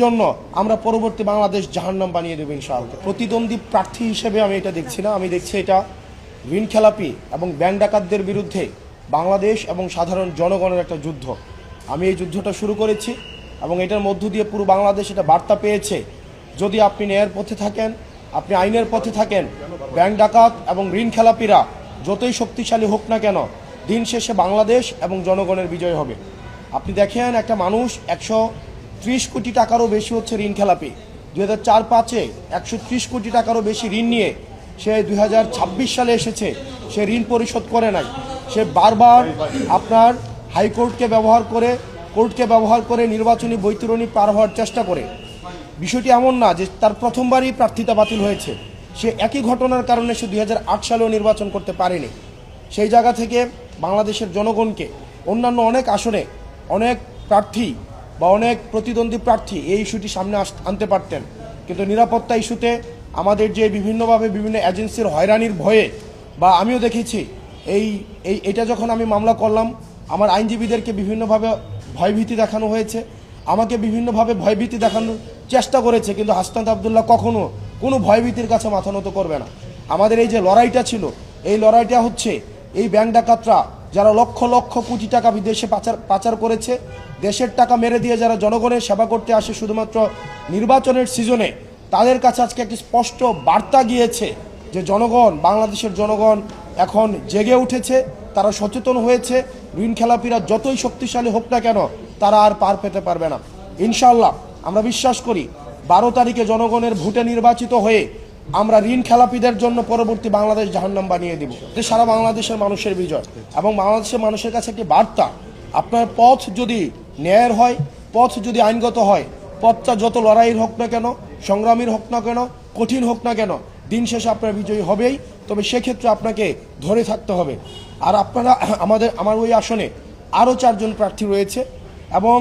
জন্য আমরা পরবর্তী বাংলাদেশ জাহান্নাম বানিয়ে দেব ইনশাআল্লাহ। প্রতিদ্বন্দ্বী প্রার্থী হিসেবে আমি এটা দেখছি না, আমি দেখছি এটা ঋণ খেলাপি এবং ব্যাংক ডাকাতদের বিরুদ্ধে বাংলাদেশ এবং সাধারণ জনগণের একটা যুদ্ধ। আমি এই যুদ্ধটা শুরু করেছি এবং এটার মধ্য দিয়ে পুরো বাংলাদেশ এটা বার্তা পেয়েছে, যদি আপনি ন্যায়ের পথে থাকেন, আপনি আইনের পথে থাকেন, ব্যাংক ডাকাত এবং ঋণ খেলাপিরা যতই শক্তিশালী হোক না কেন, দিন শেষে বাংলাদেশ এবং জনগণের বিজয় হবে। আপনি দেখেন, একটা মানুষ 130 কোটি টাকারও বেশি হচ্ছে ঋণ খেলাপি। 2004-05-এ 130 কোটি টাকারও বেশি ঋণ নিয়ে সে 2026 সালে এসেছে, সে ঋণ পরিশোধ করে নাই। সে বারবার আপনার হাইকোর্টকে ব্যবহার করে নির্বাচনী বৈতরণী পার হওয়ার চেষ্টা করে। বিষয়টি এমন না যে তার প্রথমবারই প্রার্থিতা বাতিল হয়েছে, সে একই ঘটনার কারণে সে 2008 সালেও নির্বাচন করতে পারেনি। সেই জায়গা থেকে বাংলাদেশের জনগণকে অন্যান্য অনেক আসনে অনেক প্রার্থী বা অনেক প্রতিদ্বন্দ্বী প্রার্থী এই ইস্যুটি সামনে আনতে পারতেন, কিন্তু নিরাপত্তা ইস্যুতে আমাদের যে বিভিন্নভাবে বিভিন্ন এজেন্সির হয়রানির ভয়ে, বা আমিও দেখেছি এটা যখন আমি মামলা করলাম, আমার আইনজীবীদেরকে বিভিন্নভাবে ভয়ভীতি দেখানো হয়েছে, আমাকে বিভিন্নভাবে ভয়ভীতি দেখানোর চেষ্টা করেছে, কিন্তু হাসনাত আবদুল্লাহ কখনো কোনো ভয়ভীতির কাছে মাথা নত করবে না। আমাদের এই যে লড়াইটা ছিল, এই লড়াইটা হচ্ছে এই ব্যাংক ডাকাতরা যারা লক্ষ লক্ষ কোটি টাকা বিদেশে পাচার করেছে, দেশের টাকা মেরে দিয়ে যারা জনগণের সেবা করতে আসে শুধুমাত্র নির্বাচনের সিজনে, তাদের কাছে আজকে একটি স্পষ্ট বার্তা গিয়েছে যে বাংলাদেশের জনগণ এখন জেগে উঠেছে, তারা সচেতন হয়েছে। ঋণ খেলাপিরা যতই শক্তিশালী হোক না কেন, তারা আর পার পেতে পারবে না। ইনশাআল্লাহ আমরা বিশ্বাস করি 12 তারিখে জনগণের ভোটে নির্বাচিত হয়ে আমরা ঋণ খেলাপিদের জন্য পরবর্তী বাংলাদেশ জাহান্নাম বানিয়ে দেব। সারা বাংলাদেশের মানুষের বিজয় এবং বাংলাদেশের মানুষের কাছে একটি বার্তা, আপনার পথ যদি ন্যায়ের হয়, পথ যদি আইনগত হয়, পথটা যত লড়াইয়ের হোক না কেন, সংগ্রামীর হোক না কেন, কঠিন হোক না কেন, দিন শেষে আপনার বিজয়ী হবেই। তবে সেক্ষেত্রে আপনাকে ধরে থাকতে হবে। আর আপনারা আমার ওই আসনে আরও 4 জন প্রার্থী রয়েছে এবং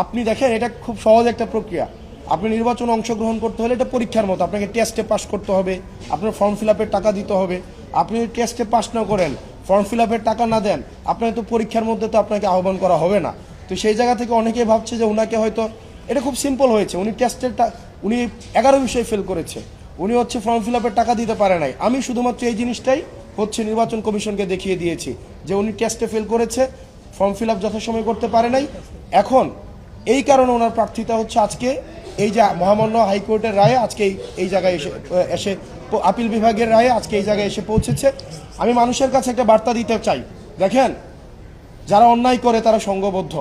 আপনি দেখেন, এটা খুব সহজ একটা প্রক্রিয়া। আপনি নির্বাচনে অংশগ্রহণ করতে হলে এটা পরীক্ষার মতো, আপনাকে টেস্টে পাস করতে হবে, আপনার ফর্ম ফিল আপের টাকা দিতে হবে। আপনি টেস্টে পাস না করেন, ফর্ম ফিল আপের টাকা না দেন, আপনার তো পরীক্ষার মধ্যে তো আপনাকে আহ্বান করা হবে না। তো সেই জায়গা থেকে অনেকেই ভাবছে যে ওনাকে হয়তো এটা খুব সিম্পল হয়েছে, উনি 11 বিষয়ে ফেল করেছে, উনি হচ্ছে ফর্ম ফিল আপের টাকা দিতে পারে নাই। আমি শুধুমাত্র এই জিনিসটাই হচ্ছে নির্বাচন কমিশনকে দেখিয়ে দিয়েছি যে উনি টেস্টে ফেল করেছে, ফর্ম ফিল আপ যথাসময়ে করতে পারে নাই। এখন এই কারণে ওনার প্রার্থিতা হচ্ছে আজকে এই যে মহামান্য হাইকোর্টের রায়ে আজকে এই জায়গায় এসে আপিল বিভাগের রায়ে আজকে এই জায়গায় এসে পৌঁছেছে। আমি মানুষের কাছে একটা বার্তা দিতে চাই, দেখেন, যারা অন্যায় করে তারা সংঘবদ্ধ,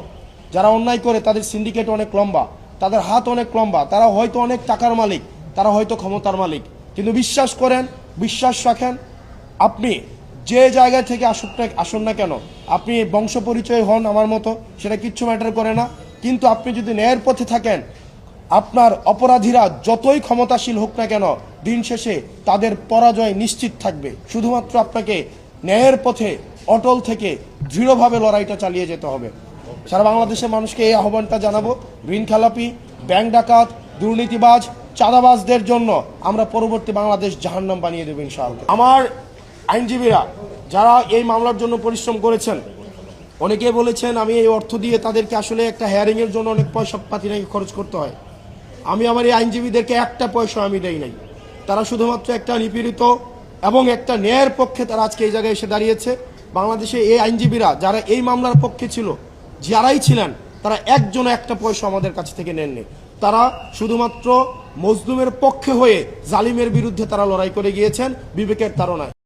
যারা অন্যায় করে তাদের সিন্ডিকেট অনেক লম্বা, তাদের হাত অনেক লম্বা, তারা হয়তো অনেক টাকার মালিক, তারা হয়তো ক্ষমতার মালিক, কিন্তু বিশ্বাস করেন, বিশ্বাস রাখেন, আপনি যে জায়গা থেকে আসুন না কেন, আপনি বংশ পরিচয় হন আমার মতো, সেটা কিচ্ছু ম্যাটার করে না, কিন্তু আপনি যদি ন্যায়ের পথে থাকেন, আপনার অপরাধীরা যতই ক্ষমতাশীল হোক না কেন, দিন শেষে তাদের পরাজয় নিশ্চিত থাকবে। শুধুমাত্র আপনাকে ন্যায়ের পথে অটল থেকে দৃঢ়ভাবে লড়াইটা চালিয়ে যেতে হবে। সারা বাংলাদেশের মানুষকে এই আহ্বানটা জানাবো, ঋণ খেলাপি, ব্যাংক ডাকাত, দুর্নীতিবাজ, চাঁদাবাজদের জন্য আমরা পরবর্তী বাংলাদেশ জাহান্নাম বানিয়ে দেব ইনশাআল্লাহ। আমার আইনজীবীরা যারা এই মামলার জন্য পরিশ্রম করেছেন, অনেকে বলেছেন আমি এই অর্থ দিয়ে তাদেরকে আসলে একটা হেয়ারিংয়ের জন্য অনেক পয়সা পাতি নাকি খরচ করতে হয়। আমি আমার এই আইনজীবীদেরকে একটা পয়সা আমি দেই নাই। তারা শুধুমাত্র একটা নিপীড়িত এবং একটা ন্যায়ের পক্ষে তারা আজকে এই জায়গায় এসে দাঁড়িয়েছে। বাংলাদেশে এই আইনজীবীরা যারা এই মামলার পক্ষে ছিল, যারাই ছিলেন, তারা একজনও একটা পয়সা আমাদের কাছ থেকে নেননি। তারা শুধুমাত্র মজলুমের পক্ষে হয়ে জালিমের বিরুদ্ধে তারা লড়াই করে গিয়েছেন বিবেকের তাড়নায়।